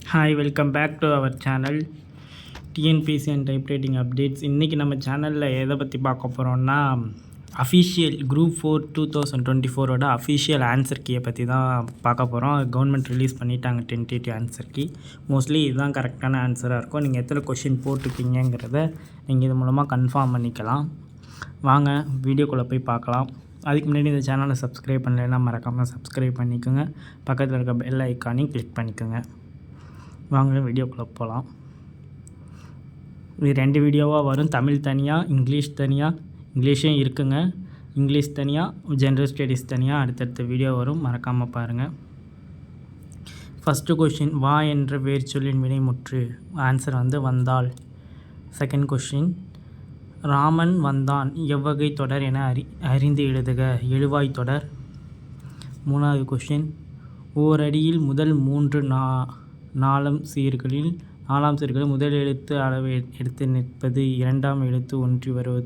Hi, welcome back to our channel TNPSC and typewriting updates. இன்றைக்கி நம்ம சேனலில் எதை பற்றி பார்க்க போகிறோம்னா, அஃபிஷியல் குரூப் 4 2024 அஃபிஷியல் ஆன்சர் கீயை பற்றி தான் பார்க்க போகிறோம். கவர்மெண்ட் ரிலீஸ் பண்ணிட்டாங்க டென்டேட்டிவ் ஆன்சர் கீ. மோஸ்ட்லி இதுதான் கரெக்டான ஆன்சராக இருக்கும். நீங்கள் எத்தனை கொஷின் போட்டிருக்கீங்கிறத நீங்கள் இது மூலமாக கன்ஃபார்ம் பண்ணிக்கலாம். வாங்க வீடியோக்குள்ளே போய் பார்க்கலாம். அதுக்கு முன்னாடி இந்த சேனலை சப்ஸ்கிரைப் பண்ணலைன்னா மறக்காமல் சப்ஸ்கிரைப் பண்ணிக்கோங்க. பக்கத்தில் இருக்க பெல் ஐக்கானையும் கிளிக் பண்ணிக்கோங்க. வாங்க வீடியோக்குள்ளே போகலாம். இது 2 வீடியோவாக வரும். தமிழ் தனியாக, இங்கிலீஷ் தனியாக. இங்கிலீஷும் இருக்குங்க. இங்கிலீஷ் தனியாக, ஜென்ரல் ஸ்டடீஸ் தனியாக அடுத்தடுத்த வீடியோ வரும். மறக்காமல் பாருங்கள். ஃபஸ்ட்டு கொஷின், வா என்ற வேர்ச்சொல்லின் வினைமுற்று. ஆன்சர் வந்தாள். செகண்ட் கொஷின், ராமன் வந்தான் எவ்வகை தொடர் என அறிந்து எழுதுக. எழுவாய் தொடர். மூணாவது கொஷின், ஓரடியில் முதல் 3 நாலாம் சீர்களில் முதல் எழுத்து அளவு எடுத்து நிற்பது, இரண்டாம் எழுத்து ஒன்றி வருவது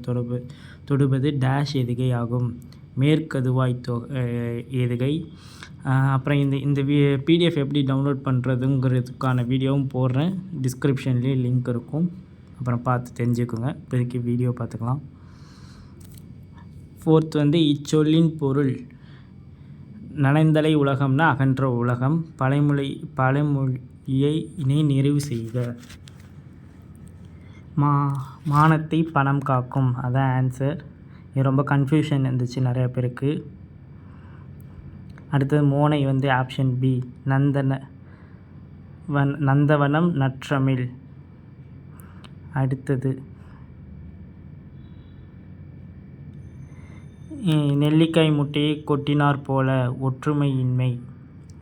தொடுவது டேஷ் எதுகை ஆகும். மேற்கதுவாய் எதுகை. அப்புறம் இந்த பிடிஎஃப் எப்படி டவுன்லோட் பண்ணுறதுங்கிறதுக்கான வீடியோவும் போடுறேன். டிஸ்கிரிப்ஷன்லேயே லிங்க் இருக்கும். அப்புறம் பார்த்து தெரிஞ்சுக்கோங்க. இப்போதைக்கு வீடியோ பார்த்துக்கலாம். ஃபோர்த், இச்சொல்லின் பொருள். நனைந்தலை உலகம்னா அகன்ற உலகம். பழமொழியை நிறைவு செய்க. மானத்தை பணம் காக்கும். அதான் ஆன்சர். இது ரொம்ப கன்ஃபியூஷன் இருந்துச்சு நிறைய பேருக்கு. அடுத்தது மோனை ஆப்ஷன் பி, நந்தவனம் நற்றமிழ். அடுத்தது நெல்லிக்காய் முட்டையை கொட்டினார் போல, ஒற்றுமையின்மை.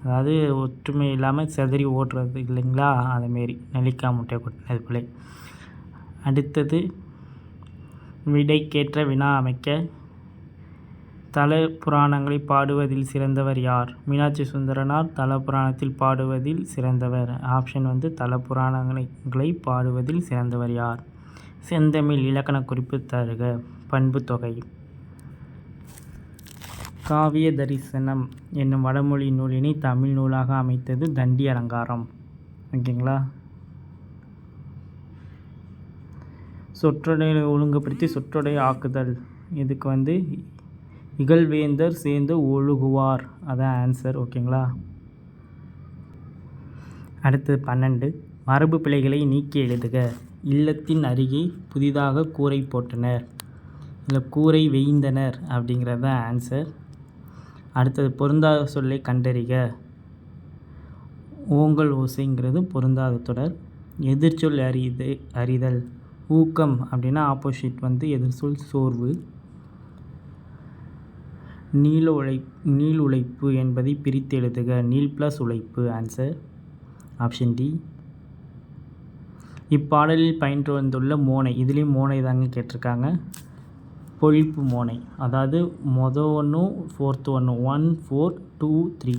அதாவது ஒற்றுமை இல்லாமல் செதறி ஓடுறது இல்லைங்களா, அதுமாரி நெல்லிக்காய் முட்டையை கொட்டினது போல. அடுத்தது விடைக்கேற்ற வினா அமைக்க. தல புராணங்களை பாடுவதில் சிறந்தவர் யார்? மீனாட்சி சுந்தரனார் தல புராணத்தில் பாடுவதில் சிறந்தவர். ஆப்ஷன் தல புராணங்களை பாடுவதில் சிறந்தவர் யார்? செந்தமிழ் இலக்கண குறிப்பு தருக. பண்பு தொகை. காவிய தரிசனம் என்னும் வடமொழி நூலினை தமிழ் நூலாக அமைத்தது தண்டி அலங்காரம். ஓகேங்களா. சொற்றொடை ஒழுங்குபடுத்தி சொற்றொடை ஆக்குதல். இதுக்கு இகழ்வேந்தர் சேர்ந்து ஒழுகுவார். அதான் ஆன்சர். ஓகேங்களா. அடுத்தது 12, மரபு பிழைகளை நீக்கி எழுதுக. இல்லத்தின் அருகே புதிதாக கூரை போட்டனர், இல்லை கூரை வேய்ந்தனர் அப்படிங்கிறது தான் ஆன்சர். அடுத்தது பொருந்தாத சொல்லை கண்டறிக. ஓங்கல் ஓசைங்கிறது பொருந்தாத தொடர். எதிர்ச்சொல் அறிதல். ஊக்கம் அப்படின்னா ஆப்போசிட் எதிர்ச்சொல் சோர்வு. நீள் உழைப்பு என்பதை பிரித்து எழுதுக. நீள் ப்ளஸ் உழைப்பு. Answer option D. இப்பாடலில் பயின்று வந்துள்ள மோனை. இதுலேயும் மோனை தாங்க கேட்டிருக்காங்க. பொழிப்பு மோனை. அதாவது மொதல் ஒன்றும் ஃபோர்த்து ஒன்றும் 1 4 2 3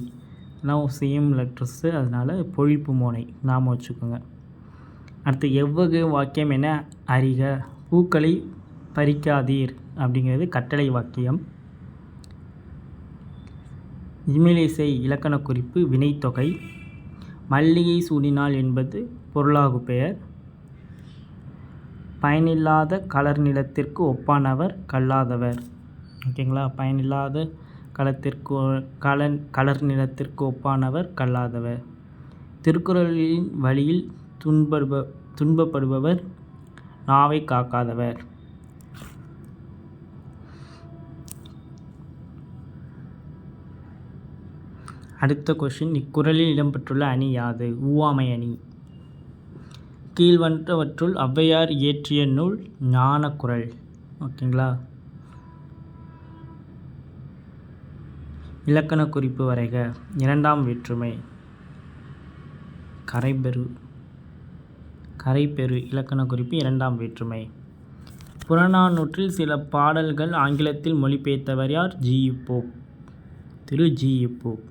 எல்லாம் சேம் லெட்டர்ஸு. அதனால் பொழிப்பு மோனை நாம் வச்சுக்கோங்க. அடுத்து எவ்வகை வாக்கியம் என அறிக. பூக்களை பறிக்காதீர் அப்படிங்கிறது கட்டளை வாக்கியம். இமிலிசை இலக்கண குறிப்பு வினைத்தொகை. மல்லிகை சூடினாள் என்பது பொருளாகு பெயர். பயனில்லாத கலர் நிலத்திற்கு ஒப்பானவர் கல்லாதவர். ஓகேங்களா. பயனில்லாத கலர் நிலத்திற்கு ஒப்பானவர் கல்லாதவர். திருக்குறளின் வழியில் துன்பப்படுபவர் நாவை காக்காதவர். அடுத்த கொஷின், இக்குறளில் இடம்பெற்றுள்ள அணி யாது? ஊவாமை அணி. கீழ்வன்றவற்றுள் ஔவையார் இயற்றிய நூல் ஞானக்குறள். ஓகேங்களா. இலக்கண குறிப்பு வரைக. இரண்டாம் வேற்றுமை கரைபெரு. இலக்கண குறிப்பு இரண்டாம் வேற்றுமை. புறநானூற்றில் சில பாடல்கள் ஆங்கிலத்தில் மொழிபெயர்த்தவர் யார்? திரு ஜி யு போப்.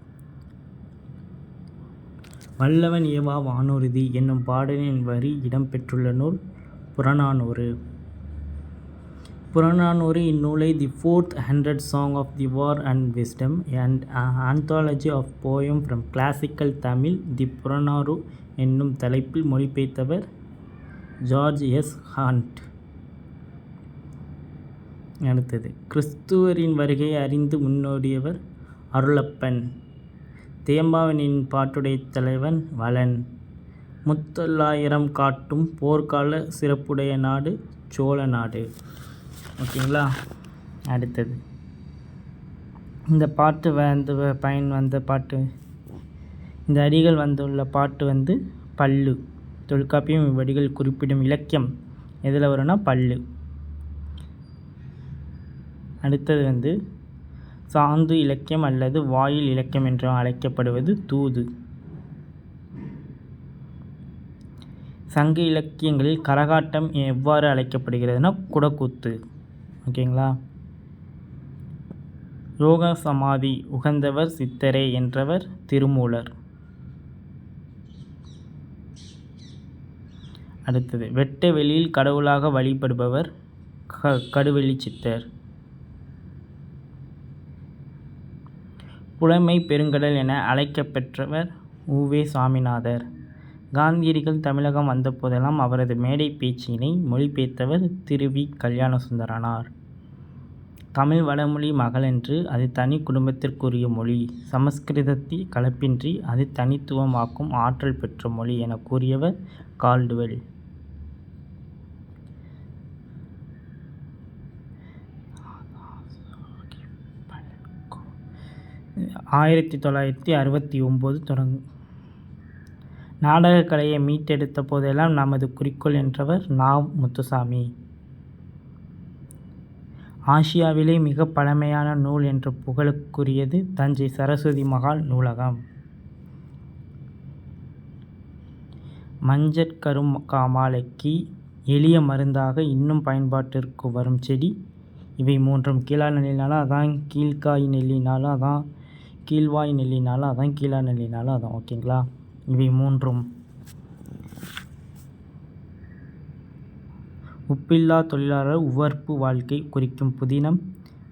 வல்லவன் ஏவா வானூர்தி என்னும் பாடலின் வரி இடம்பெற்றுள்ள நூல் புறநானூறு. புறநானூறு இந்நூலை தி 400 Song of the War and Wisdom and Anthology of Poem from Classical Tamil தி புறநானூறு என்னும் தலைப்பில் மொழிபெயர்த்தவர் ஜார்ஜ் எஸ் ஹண்ட். அடுத்தது கிறிஸ்துவரின் வருகையை அறிந்து முன்னோடியவர் அருளப்பன். தேம்பாவணியின் பாட்டுடைய தலைவன் வளன். முத்தொள்ளாயிரம் காட்டும் போர்க்கால சிறப்புடைய நாடு சோழ நாடு. ஓகேங்களா. அடுத்தது இந்த பாட்டு பயன் வந்த பாட்டு, இந்த அடிகள் வந்துள்ள பாட்டு பல்லு. தொல்காப்பியம் இவ்வடிகள் குறிப்பிடும் இலக்கியம் எதில் வரும்னா பல்லு. அடுத்தது சாந்து இலக்கியம் அல்லது வாயில் இலக்கியம் என்று அழைக்கப்படுவது தூது. சங்க இலக்கியங்களில் கரகாட்டம் எவ்வாறு அழைக்கப்படுகிறதுனா குடக்கூத்து. ஓகேங்களா. யோக சமாதி உகந்தவர் சித்தரே என்றவர் திருமூலர். அடுத்தது வெட்ட வெளியில் கடவுளாக வழிபடுபவர் கடுவெளி சித்தர். புலமை பெருங்கடல் என அழைக்கப்பெற்றவர் உவே சாமிநாதர். காந்தியடிகள் தமிழகம் வந்த போதெல்லாம் அவரது மேடை பேச்சினை மொழிபெயர்த்தவர் திரு வி. கல்யாணசுந்தரனார். தமிழ் வடமொழி மகளென்று அது தனி குடும்பத்திற்குரிய மொழி, சமஸ்கிருதத்தில் கலப்பின்றி அது தனித்துவமாக்கும் ஆற்றல் பெற்ற மொழி என கூறியவர் கால்டுவெல். ஆயிரத்தி 1969 தொடங்கும். நாடகக்கலையை மீட்டெடுத்த போதெல்லாம் நமது குறிக்கோள் என்றவர் நா. முத்துசாமி. ஆசியாவிலே மிக பழமையான நூல் என்ற புகழுக்குரியது தஞ்சை சரஸ்வதி மகால் நூலகம். மஞ்சட்கருங்காமாலைக்கு எளிய மருந்தாக இன்னும் பயன்பாட்டிற்கு வரும் செடி இவை மூன்றும். கீழா நெல்லினாலும் அதான், கீழ்காய் நெல்லினாலும் அதான், கீழ்வாய் நெல்லினாலும் அதான், கீழா நெல்லினாலும் அதான். ஓகேங்களா. இவை மூன்றும் உப்பில்லா தொழிலாளர் உவர்ப்பு வாழ்க்கை குறிக்கும் புதினம்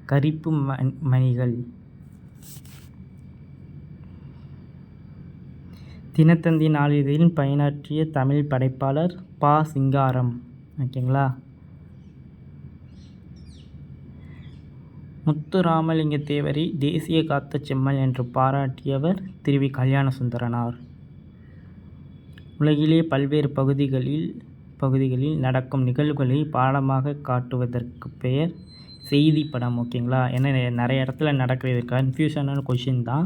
கரிப்பு மணிகள். தினத்தந்தி நாளிதழில் பணியாற்றிய தமிழ் படைப்பாளர் பா. சிங்காரம். ஓகேங்களா. முத்துராமலிங்க தேவரை தேசிய காத்த செம்மல் என்று பாராட்டியவர் திரு வி. கல்யாணசுந்தரனார். உலகிலே பல்வேறு பகுதிகளில் நடக்கும் நிகழ்வுகளை பாடமாக காட்டுவதற்கு பெயர் செய்தி படம். ஓகேங்களா. ஏன்னா நிறைய இடத்துல நடக்கிறது கன்ஃபியூஷனான கொஷின் தான்.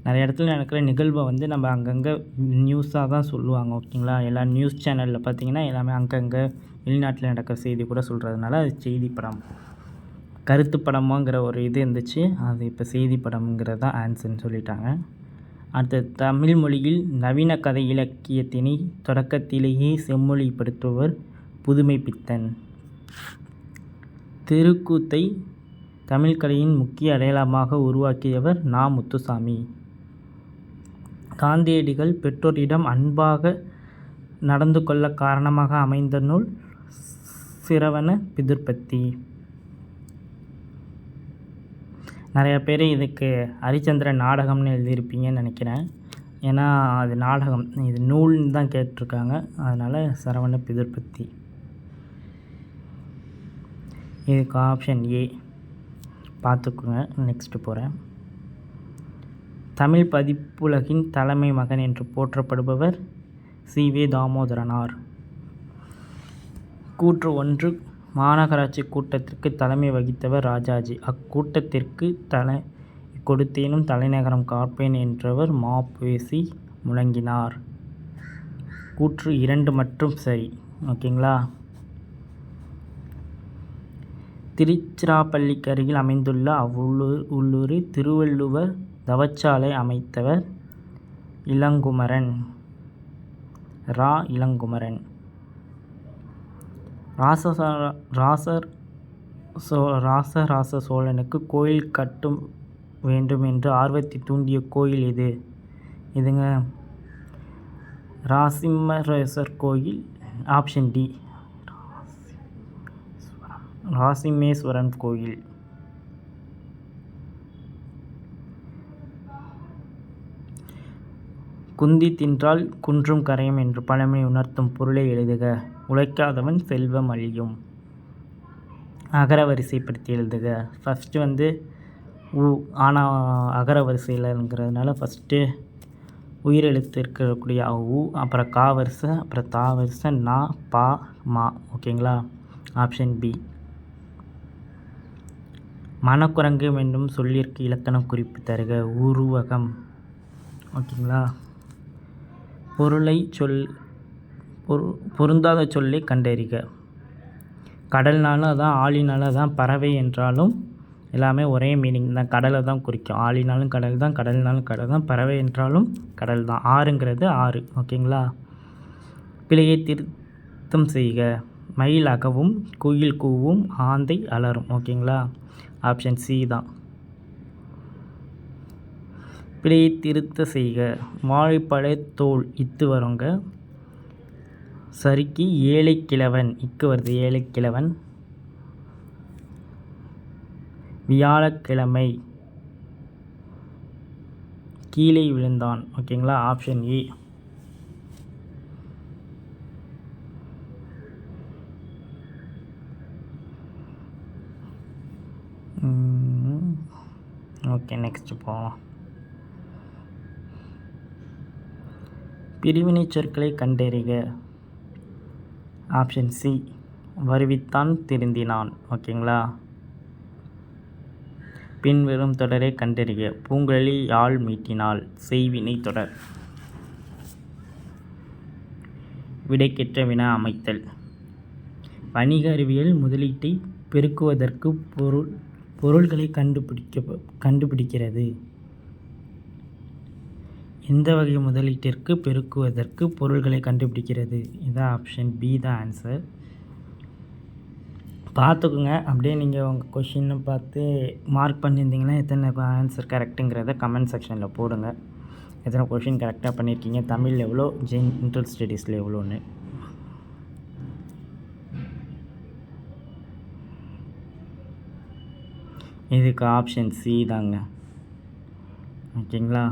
நிறைய இடத்துல நடக்கிற நிகழ்வை நம்ம அங்கங்கே நியூஸாக தான் சொல்லுவாங்க. ஓகேங்களா. எல்லா நியூஸ் சேனலில் பார்த்திங்கன்னா எல்லாமே அங்கங்கே வெளிநாட்டில் நடக்கிற செய்தி கூட சொல்கிறதுனால அது செய்தி படம். கருத்து படமாங்கிற ஒரு இது இருந்துச்சு, அது இப்போ செய்தி படம்ங்கிறது தான் ஆன்சர்னு சொல்லிட்டாங்க. அடுத்தது தமிழ் மொழியில் நவீன கதை இலக்கியத்தினை தொடக்கத்திலேயே செம்மொழிப்படுத்துபவர் புதுமை பித்தன். தெருக்கூத்தை தமிழ் கலையின் முக்கிய அடையாளமாக உருவாக்கியவர் நா. முத்துசாமி. காந்தியடிகள் பெற்றோரிடம் அன்பாக நடந்து கொள்ள காரணமாக அமைந்த நூல் சிரவண பிதுர்பத்தி. நிறைய பேர் இதுக்கு ஹரிச்சந்திரன் நாடகம்னு எழுதியிருப்பீங்கன்னு நினைக்கிறேன். ஏன்னா அது நாடகம், இது நூல்னு தான் கேட்டிருக்காங்க. அதனால் சரவண பிதுர்பத்தி. இதுக்கு ஆப்ஷன் ஏ பார்த்துக்குங்க. நெக்ஸ்ட்டு போகிறேன். தமிழ் பதிப்புலகின் தலைமை மகன் என்று போற்றப்படுபவர் சி. வே. தாமோதரனார். கூற்று 1 மாநகராட்சி கூட்டத்திற்கு தலைமை வகித்தவர் ராஜாஜி. அக்கூட்டத்திற்கு கொடுத்தேனும் தலைநகரம் காப்பேன் என்றவர் ம.பொ.சி. முழங்கினார். கூற்று 2 மற்றும் சரி. ஓகேங்களா. திருச்சிராப்பள்ளிக்கு அருகில் அமைந்துள்ள அவ்வூரில் திருவள்ளுவர் தவச்சாலை அமைத்தவர் இளங்குமரன். ரா. இளங்குமரன். ராசராச சோழனுக்கு கோயில் கட்டும் வேண்டும் என்று ஆர்வத்தை தூண்டிய கோயில் இதுங்க ராசிம்மரேசர் கோயில். Option D. ராசிமேஸ்வரன் கோயில். குந்தி தின்றால் குன்றும் கரையும் என்று பழமொழி உணர்த்தும் பொருளை எழுதுக. உழைக்காதவன் செல்வம் அழியும். அகர வரிசைப்படுத்தி எழுதுக. ஃபஸ்ட்டு உ ஆனால் அகர வரிசையில்ங்கிறதுனால ஃபஸ்ட்டு உயிரெழுத்து இருக்கக்கூடிய உ, அப்புறம் கா வரிசை, அப்புறம் தா வரிசை, நா, பா, மா. ஓகேங்களா? Option B. மனக்குரங்கு என்னும் சொல்லிற்கு இலக்கணம் குறிப்பு தருக. உருவகம். ஓகேங்களா? பொருந்தாத சொல்லை கண்டறிக. கடல்னாலும் அதான், ஆழினாலும் அதான், பறவை என்றாலும் எல்லாமே ஒரே மீனிங் தான், கடலை தான் குறிக்கும். ஆழினாலும் கடல் தான், கடல்னாலும் கடல் தான், பறவை என்றாலும் கடல் தான். ஆறுங்கிறது ஆறு. ஓகேங்களா? பிழையை திருத்தம் செய்க. மயில் அகவும், குயில் கூவும், ஆந்தை அலறும். ஓகேங்களா? ஆப்ஷன் சி தான். பிழையை திருத்த செய்க. வாழைப்பழ தோல் இத்து வருங்க. சரிக்கு ஏழைக்கிழவன் இக்கு வருது. ஏழைக்கிழவன். வியாழக்கிழமை கீழே விழுந்தான். ஓகேங்களா? Option A. ஓகே, நெக்ஸ்ட் போகலாம். பிரிவினை சொற்களை கண்டறிக. Option C. வருவித்தான் திருந்தினான். ஓகேங்களா? பின்வரும் தொடரை கண்டறிக. பூங்குழலி யாழ் மீட்டினாள். செய்வினை தொடர். விடைக்கேற்ற வினா அமைத்தல். வணிக அறிவியல் முதலீட்டை பெருக்குவதற்கு பொருள்களை கண்டுபிடிக்கிறது. எந்த வகை முதலீட்டிற்கு பெருக்குவதற்கு பொருள்களை கண்டுபிடிக்கிறது? இதான் ஆப்ஷன் பி தான் ஆன்சர். பார்த்துக்குங்க. அப்படியே நீங்கள் உங்கள் கொஷினை பார்த்து மார்க் பண்ணியிருந்தீங்கன்னா எத்தனை ஆன்சர் கரெக்டுங்கிறத கமெண்ட் செக்ஷனில் போடுங்க. எத்தனை கொஷின் கரெக்டாக பண்ணியிருக்கீங்க, தமிழ் எவ்வளோ, ஜென்ரல் ஸ்டடீஸில் எவ்வளோன்னு. இதுக்கு ஆப்ஷன் சி தாங்க. ஓகேங்களா?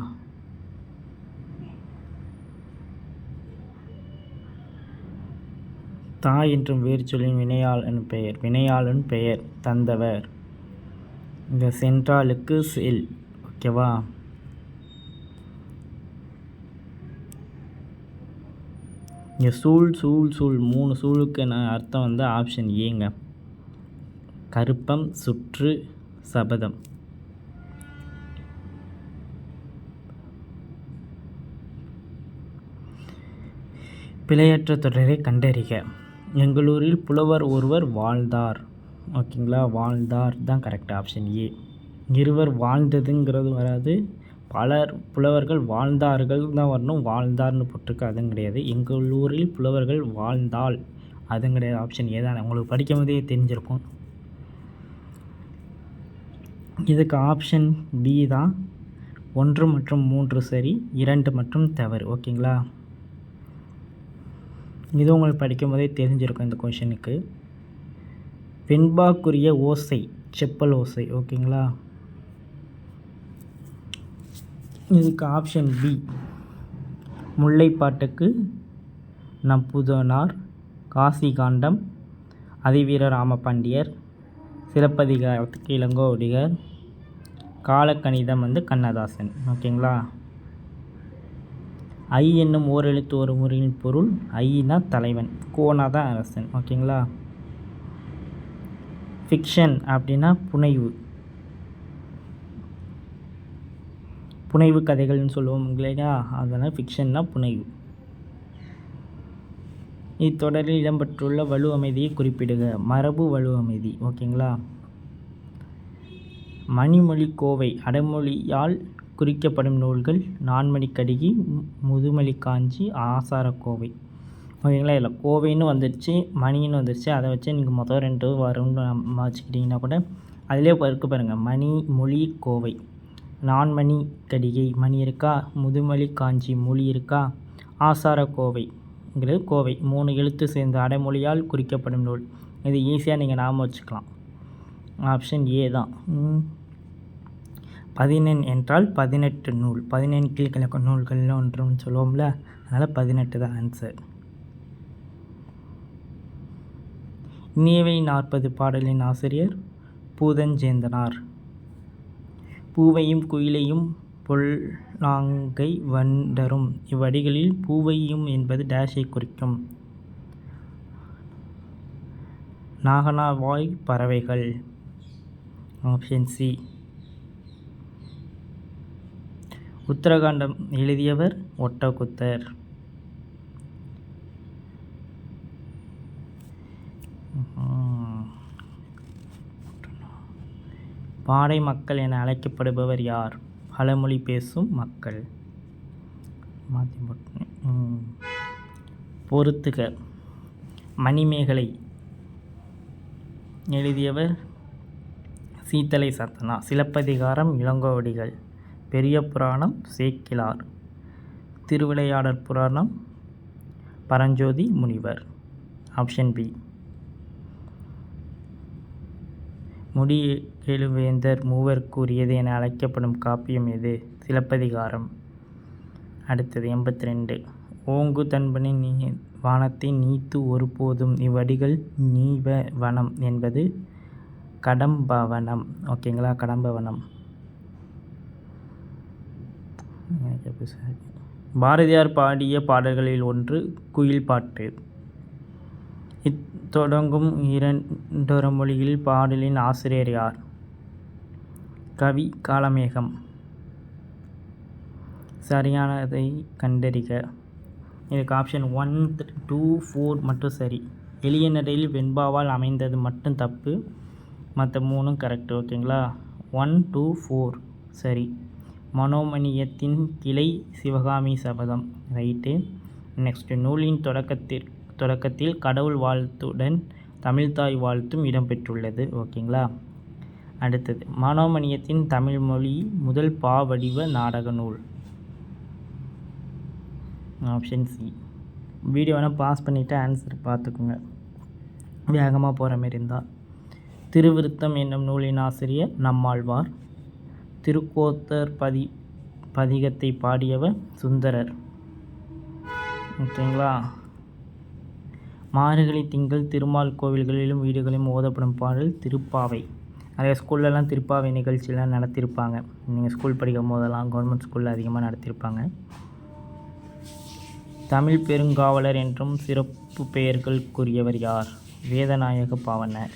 தாய் என்றும் வேறு சொல்லின் வினையாளன் பெயர் தந்தவர். இந்த சென்றாலுக்கு செல். ஓகேவா? இங்கே சூழ் 3 சூழுக்கு அர்த்தம் ஆப்ஷன் ஏங்க. கருப்பம், சுற்று, சபதம். பிழையற்ற தொடரை கண்டறிக. எங்களூரில் புலவர் ஒருவர் வாழ்ந்தார். ஓகேங்களா? வாழ்ந்தார் தான் கரெக்ட். Option A. இருவர் வாழ்ந்ததுங்கிறது வராது. பலர் புலவர்கள் வாழ்ந்தார்கள் தான் வரணும். வாழ்ந்தார்னு போட்டிருக்கு, அதுவும் கிடையாது. எங்கள் ஊரில் புலவர்கள் வாழ்ந்தால் அதுவும் கிடையாது. ஆப்ஷன் ஏ தான். உங்களுக்கு படிக்கும் போதே தெரிஞ்சிருக்கும். இதுக்கு ஆப்ஷன் பி தான். 1 மற்றும் 3 சரி, 2 மற்றும் தவறு. ஓகேங்களா? இது உங்களுக்கு படிக்கும் போதே தெரிஞ்சிருக்கும். இந்த கொஷனுக்கு வெண்பாக்குரிய ஓசை செப்பல் ஓசை. ஓகேங்களா? இதுக்கு ஆப்ஷன் பி. முல்லைப்பாட்டுக்கு நம்பூதனார், காசி காண்டம் அதிவீர ராமபாண்டியர், சிலப்பதிகாரத்துக்கு இளங்கோவடிகள், காலக்கணிதம் கண்ணதாசன். ஓகேங்களா? ஐ என்னும் ஓரெழுத்து ஒரு முறையின் பொருள். ஐனா தலைவன், கோனா தான் அரசன். ஓகேங்களா? ஃபிக்ஷன் அப்படின்னா புனைவு கதைகள்னு சொல்லுவோம் இல்லையா? அதனால் ஃபிக்ஷன்னா புனைவு. இத்தொடரில் இடம்பெற்றுள்ள வலு அமைதியை குறிப்பிடுக. மரபு வலு அமைதி. ஓகேங்களா? மணிமொழி கோவை அடைமொழியால் குறிக்கப்படும் நூல்கள். நான்மணிக்கடிகை, முதுமொழி காஞ்சி, ஆசாரக்கோவை. ஓகேங்களா? இதில் கோவைன்னு வந்துடுச்சு, மணின்னு வந்துடுச்சு. அதை வச்சு நீங்கள் மொதல் 2 வரும்னு வச்சுக்கிட்டிங்கன்னா கூட அதிலே இருக்கு பாருங்கள். மணிமொழி கோவை, நான்மணி கடிகை மணி இருக்கா, முதுமொழி காஞ்சி மொழி இருக்கா, ஆசாரக்கோவைங்கிறது கோவை. 3 எழுத்து சேர்ந்த அடைமொழியால் குறிக்கப்படும் நூல். இது ஈஸியாக நீங்கள் ஞாபகம் வச்சுக்கலாம். ஆப்ஷன் ஏ தான். 14 என்றால் 18 நூல். 14 கீழ்கிழக்கு நூல்களில் ஒன்றுன்னு சொல்லுவோம்ல, அதனால் 18 தான் ஆன்சர். இன்னியவை 40 பாடலின் ஆசிரியர் பூதஞ்சேந்தனார். பூவையும் குயிலையும் பொல்லாங்கை வண்டரும் இவ்வடிகளில் பூவையும் என்பது டேஷை குறிக்கும். நாகனாவாய் பறவைகள். Option C. உத்தரகாண்டம் எழுதியவர் ஒட்டக்குத்தர். பாடை மக்கள் என அழைக்கப்படுபவர் யார்? பழமொழி பேசும் மக்கள். பொறுத்துக. மணிமேகலை எழுதியவர் சீத்தலை சத்தனா. சிலப்பதிகாரம் இளங்கோவடிகள். பெரிய புராணம் சேக்கிழார். திருவிளையாடற் புராணம் பரஞ்சோதி முனிவர். Option B. முடிகெழுவேந்தர் மூவர்க்கு உரியது என அழைக்கப்படும் காப்பியம் எது? சிலப்பதிகாரம். அடுத்தது 82. ஓங்கு தன்பனை வானத்தை நீத்து ஒருபோதும் இவ்வடிகள் நீவ வனம் என்பது கடம்பவனம். ஓகேங்களா, கடம்பவனம். பாரதியார் பாடிய பாடல்களில் ஒன்று குயில் பாட்டு. தொடங்கும் 2 மொழிகளில் பாடலின் ஆசிரியர் யார்? கவி காளமேகம். சரியானதை கண்டறிக. இதுக்கு ஆப்ஷன் 1, 2, 4 மட்டும் சரி. எளிய நடையில் வெண்பாவால் அமைந்தது மட்டும் தப்பு, மற்ற 3 கரெக்டு. ஓகேங்களா, 1, 2, 4 சரி. மனோமணியத்தின் கிளை சிவகாமி சபதம். ரைட்டு. நெக்ஸ்ட்டு நூலின் தொடக்கத்தில் கடவுள் வாழ்த்துடன் தமிழ்தாய் வாழ்த்தும் இடம்பெற்றுள்ளது. ஓகேங்களா. அடுத்தது மனோமணியத்தின் தமிழ்மொழி முதல் பாவடிவ நாடக நூல். Option C. வீடியோ வேணால் பாஸ் பண்ணிவிட்டு ஆன்சர் பார்த்துக்குங்க, வேகமாக போகிற மாரி இருந்தால். திருவிருத்தம் என்னும் நூலின் ஆசிரியர் நம்மாழ்வார். திருக்கோத்தர் பதிகத்தை பாடியவர் சுந்தரர். ஓகேங்களா. மார்கழி திங்கள் திருமால் கோவில்களிலும் வீடுகளிலும் ஓதப்படும் பாடல் திருப்பாவை. நிறைய ஸ்கூல்லலாம் திருப்பாவை நிகழ்ச்சியெலாம் நடத்தியிருப்பாங்க. நீங்கள் ஸ்கூல் படிக்கும் போதெல்லாம் கவர்மெண்ட் ஸ்கூலில் அதிகமாக நடத்தியிருப்பாங்க. தமிழ் பெருங்காவலர் என்றும் சிறப்பு பெயர்களுக்குரியவர் யார்? வேதநாயக பாவனர்.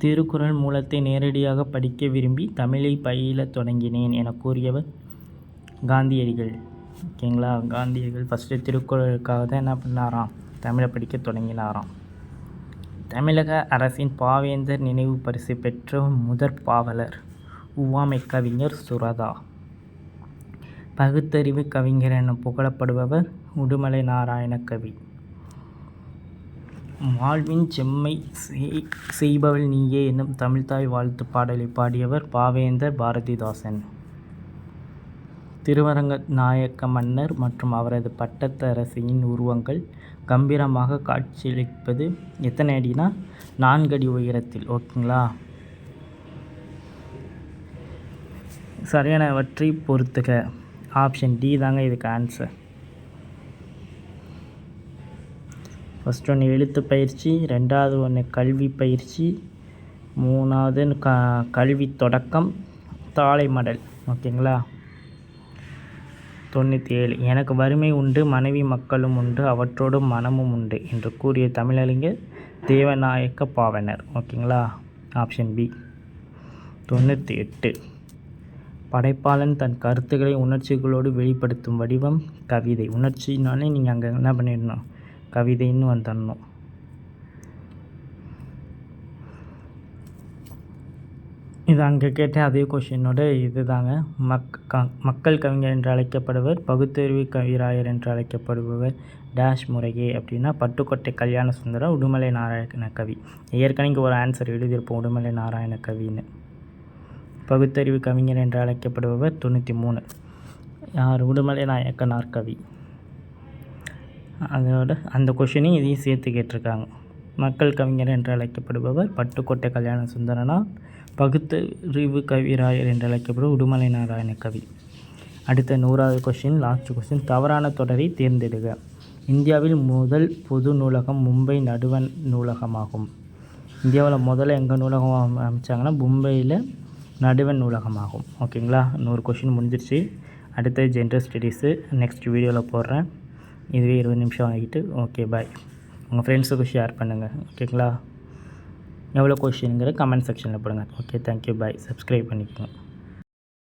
திருக்குறள் மூலத்தை நேரடியாக படிக்க விரும்பி தமிழை பயிலத் தொடங்கினேன் என கூறியவர் காந்தியடிகள். ஓகேங்களா. காந்தியடிகள் ஃபஸ்ட்டு திருக்குறளுக்காக தான் என்ன பண்ணாராம், தமிழை படிக்க தொடங்கினாராம். தமிழக அரசின் பாவேந்தர் நினைவு பரிசு பெற்ற முதற் பாவலர் உவமை கவிஞர் சுரதா. பகுத்தறிவு கவிஞர் என புகழப்படுபவர் உடுமலை நாராயண கவி. வாழ்வின் செம்மை செய்பவள் நீயே என்னும் தமிழ்தாய் வாழ்த்து பாடலை பாடியவர் பாவேந்தர் பாரதிதாசன். திருவரங்க நாயக்க மன்னர் மற்றும் அவரது பட்டத்தரசியின் உருவங்கள் கம்பீரமாக காட்சியளிப்பது எத்தனை அடினா 4 அடி உயரத்தில். ஓகேங்களா. சரியானவற்றை பொறுத்துக. ஆப்ஷன் டி தாங்க இதுக்கு ஆன்சர். ஃபஸ்ட் ஒன்று எழுத்து பயிற்சி, 2வது ஒன்று கல்வி பயிற்சி, 3வது கல்வி தொடக்கம், தாளை மடல். ஓகேங்களா. 97. எனக்கு வறுமை உண்டு, மனைவி மக்களும் உண்டு, அவற்றோடு மனமும் உண்டு என்று கூறிய தமிழறிஞர் தேவநாயக்க பாவனர். ஓகேங்களா. Option B. 98. படைப்பாளன் தன் கருத்துக்களை உணர்ச்சிகளோடு வெளிப்படுத்தும் வடிவம் கவிதை. உணர்ச்சினாலே நீங்கள் அங்கே என்ன பண்ணிடணும், கவிதைன்னு வந்துடணும். இது அங்கே கேட்டேன் அதே கொஷினோட இது தாங்க. மக்கள் கவிஞர் என்று அழைக்கப்படுவர் பகுத்தறிவு கவிராயர் என்று அழைக்கப்படுபவர் டேஷ் முறையே அப்படின்னா பட்டுக்கோட்டை கல்யாண சுந்தரம் உடுமலை நாராயண கவி. ஏற்கனவே ஒரு ஆன்சர் எழுதியிருப்போம் உடுமலை நாராயண கவின்னு. பகுத்தறிவு கவிஞர் என்று அழைக்கப்படுபவர் 93. யார்? உடுமலை நாயக்கனார் கவி. அதோட அந்த கொஷினையும் இதையும் சேர்த்து கேட்டிருக்காங்க. மக்கள் கவிஞர் என்று அழைக்கப்படுபவர் பட்டுக்கோட்டை கல்யாண சுந்தரனார். பகுத்தறிவு கவிராயர் என்று அழைக்கப்படும் உடுமலை நாராயண கவி. அடுத்த 100வது கொஷின், லாஸ்ட் கொஷின். தவறான தொடரை தேர்ந்தெடுக. இந்தியாவில் முதல் பொது நூலகம் மும்பை நடுவண் நூலகமாகும். இந்தியாவில் முதல்ல எங்கள் நூலகம் அமைச்சாங்கன்னா மும்பையில் நடுவண் நூலகமாகும். ஓகேங்களா? 100 கொஷின் முடிஞ்சிருச்சு. அடுத்த ஜென்ரல் ஸ்டடீஸு நெக்ஸ்ட் வீடியோவில் போடுறேன். இதுவே 20 நிமிஷம் ஆகிட்டு. ஓகே, பாய். உங்கள் ஃப்ரெண்ட்ஸுக்கு ஷேர் பண்ணுங்கள். ஓகேங்களா? எவ்வளோ கொஷினுங்கிற கமெண்ட் செக்ஷனில் போடுங்க. ஓகே, தேங்க்யூ, பாய். சப்ஸ்கிரைப் பண்ணிக்கோங்க.